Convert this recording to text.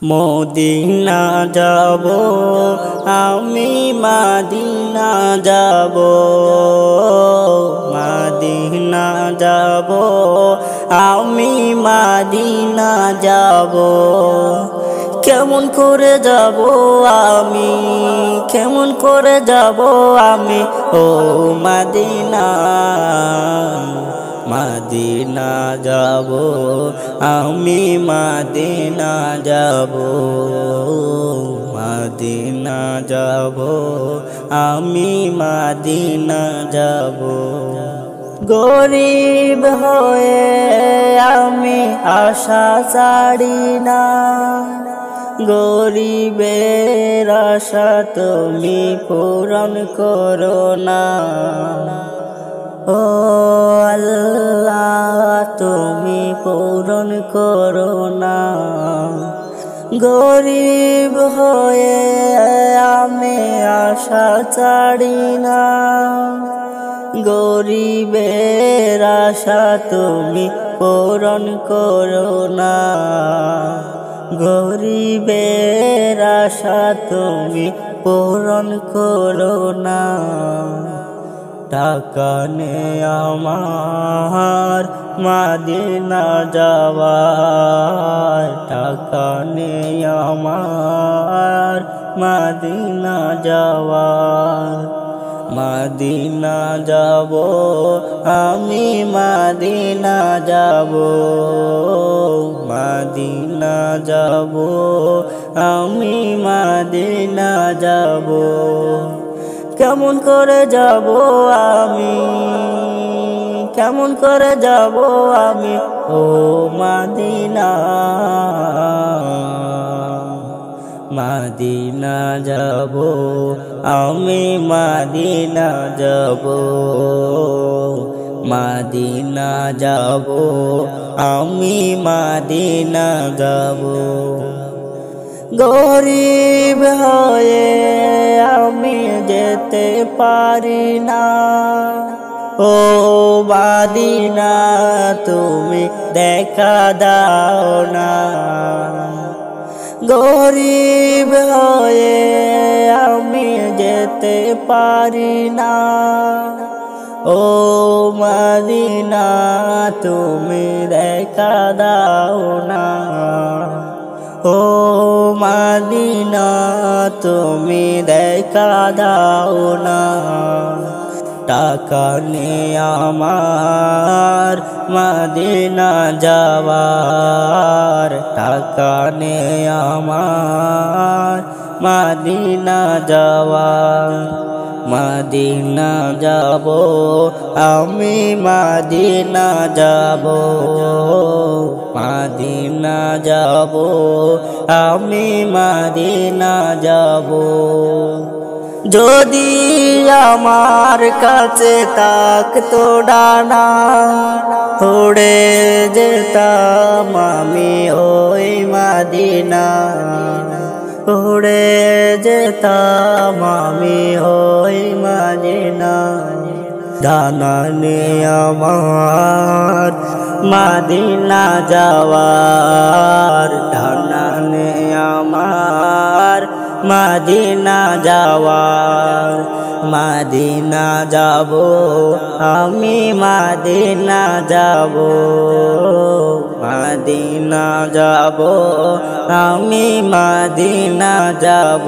Medina যাব আমি Medina যাব মদিনা যাব আমি মদিনা যাব কেমন করে যাব আমি কেমন করে যাব আমি ও মদিনা মদিনা যাব আমি মদিনা যাব মদিনা যাব আমি মদিনা যাব গরিব হয়ে আমি আশা ছাড়ি না গরিবের আশা তুমি পূরণ করো না ও আল্লাহ তুমি পূরণ করো না গরিব হয়ে আমি আশা ছাড়ি না গরিবের আশা তুমি পূরণ করো না গরিবের আশা তুমি পূরণ করো না টাকা নে আমার মদিনা যাওয়ার টাকা নে আমার মদিনা যাওয়ার মদিনা যাব আমি মদিনা যাব মদিনা যাব আমি মদিনা যাব কেমন করে যাব আমি কেমন করে যাব আমি ও মদিনা মদিনা যাব আমি মদিনা যাব মদিনা যাব আমি মদিনা যাব গরিব হয়ে আমি যেতে পারি না ও মদিনা তুমি দেখা দাও না গরিব হয়ে আমি যেতে পারি না ও মদিনা তুমি দেখা দাও না ও মদিনা তুমি দেখা দাও না টাকা নে আমার মদিনা যাওয়ার টাকা নে আমার মদিনা যাওয়ার মদিনা যাব আমি মদিনা যাব মদিনা যাব আমি মদিনা যাব যদি আমার কাছে থাকতো ডানা উড়ে যেতাম আমি ওই মদিনা উড়ে যেতাম আমি ওই মদিনা ডানা নে আমার মদিনা যাওয়ার ডানা নে আমার মদিনা যাওয়ার মদিনা যাব আমি মদিনা যাব মদিনা যাব আমি মদিনা যাব